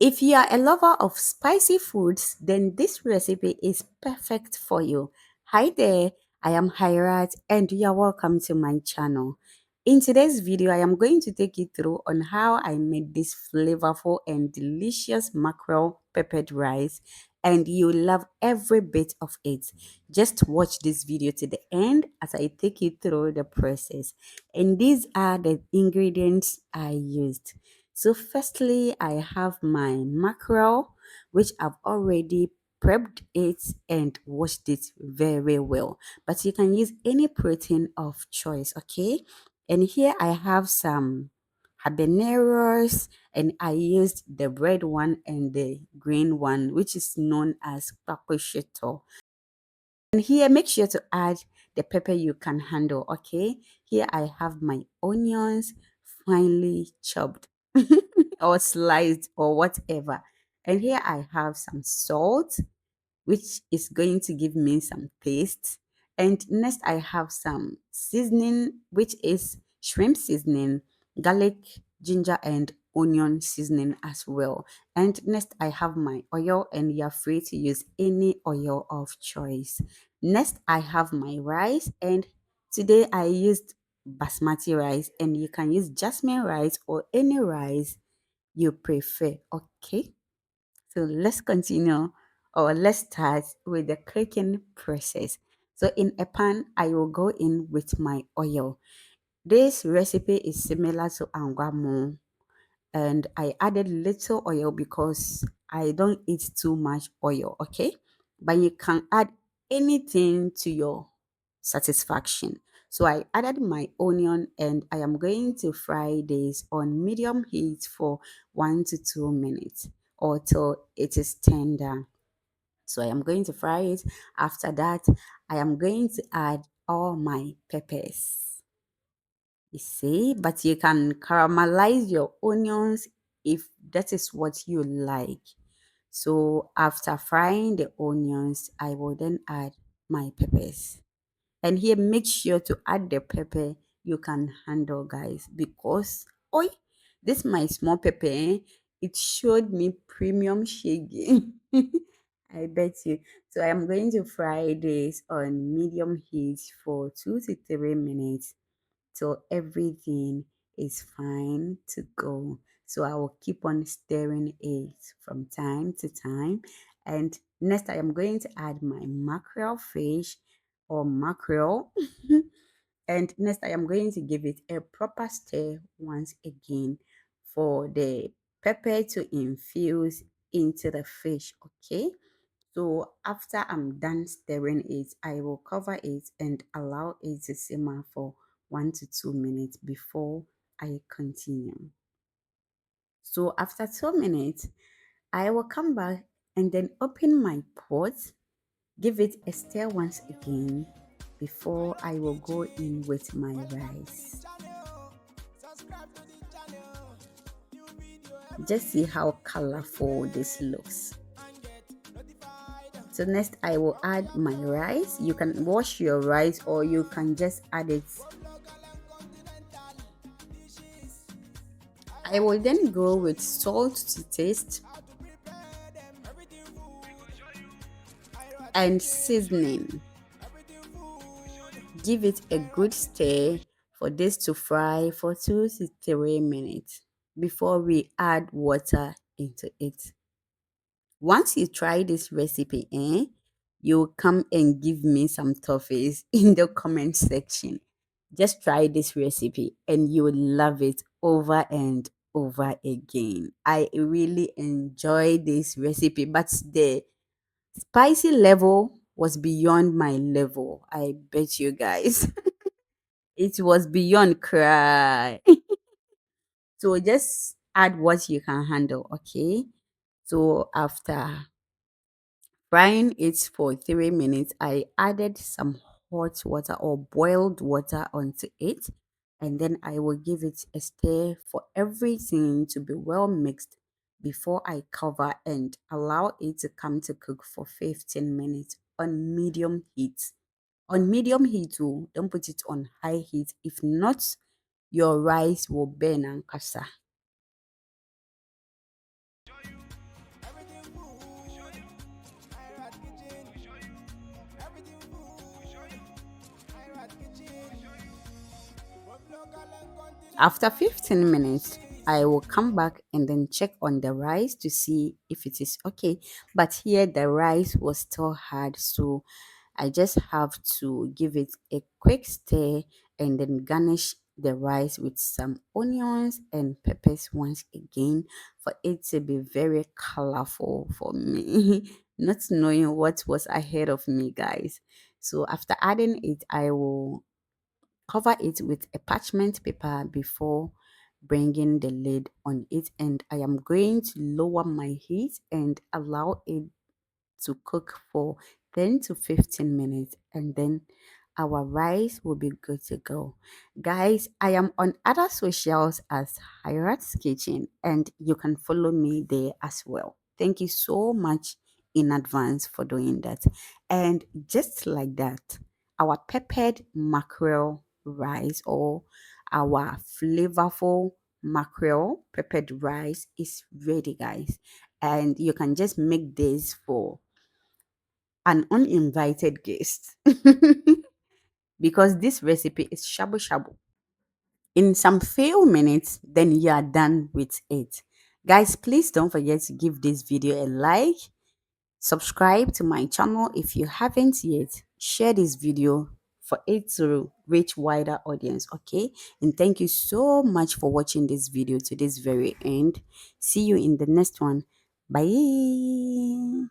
If you are a lover of spicy foods, then this recipe is perfect for you. Hi there, I am Hirat and you are welcome to my channel. In today's video, I am going to take you through on how I made this flavorful and delicious mackerel peppered rice, and you love every bit of it. Just watch this video to the end as I take you through the process. And these are the ingredients I used. So firstly, I have my mackerel, which I've already prepped it and washed it very well. But you can use any protein of choice, okay? And here I have some habaneros, and I used the red one and the green one, which is known as pakoshito. And here, make sure to add the pepper you can handle, okay? Here I have my onions finely chopped or sliced or whatever. And here I have some salt, which is going to give me some taste. And next, I have some seasoning, which is shrimp seasoning, garlic, ginger, and onion seasoning as well. And next, I have my oil, and you're free to use any oil of choice. Next, I have my rice, and today I used basmati rice, and you can use jasmine rice or any rice you prefer. Okay. So let's continue, or let's start with the cooking process. So in a pan, I will go in with my oil. This recipe is similar to angwamu, and I added little oil because I don't eat too much oil, okay? But you can add anything to your satisfaction. So I added my onion and I am going to fry this on medium heat for 1 to 2 minutes or till it is tender. So I am going to fry it. After that, I am going to add all my peppers. You see, but you can caramelize your onions if that is what you like. So after frying the onions, I will then add my peppers. And here, make sure to add the pepper you can handle, guys, because oi, this my small pepper, it showed me premium shaggy. I bet you. So I am going to fry this on medium heat for 2 to 3 minutes till everything is fine to go. So I will keep on stirring it from time to time. And next, I am going to add my mackerel fish or mackerel. And next, I am going to give it a proper stir once again for the pepper to infuse into the fish. Okay. So after I'm done stirring it, I will cover it and allow it to simmer for 1 to 2 minutes before I continue. So after 2 minutes, I will come back and then open my pot, give it a stir once again before I will go in with my rice. Just see how colorful this looks. So next I will add my rice. You can wash your rice or you can just add it. I will then go with salt to taste and seasoning. Give it a good stir for this to fry for 2 to 3 minutes before we add water into it. Once you try this recipe, you come and give me some toffees in the comment section. Just try this recipe and you will love it over and over again. I really enjoy this recipe, but the spicy level was beyond my level. I bet you guys. It was beyond cry. So just add what you can handle, okay? So after frying it for 3 minutes, I added some hot water or boiled water onto it, and then I will give it a stir for everything to be well mixed before I cover and allow it to come to cook for 15 minutes on medium heat. On medium heat, oh, don't put it on high heat. If not, your rice will burn and kasa. After 15 minutes, I will come back and then check on the rice to see if it is okay. But here the rice was still hard, so I just have to give it a quick stir and then garnish the rice with some onions and peppers once again for it to be very colorful for me. Not knowing what was ahead of me, guys. So after adding it, I will cover it with a parchment paper before bringing the lid on it, and I am going to lower my heat and allow it to cook for 10 to 15 minutes, and then our rice will be good to go. Guys, I am on other socials as Hirat's Kitchen, and you can follow me there as well. Thank you so much in advance for doing that. And just like that, our peppered mackerel rice, or our flavorful mackerel peppered rice, is ready, guys. And you can just make this for an uninvited guest because this recipe is shabu shabu. In some few minutes, then you are done with it. Guys, please don't forget to give this video a like, subscribe to my channel if you haven't yet, share this video for it to reach wider audience, okay? And thank you so much for watching this video to this very end. See you in the next one. Bye.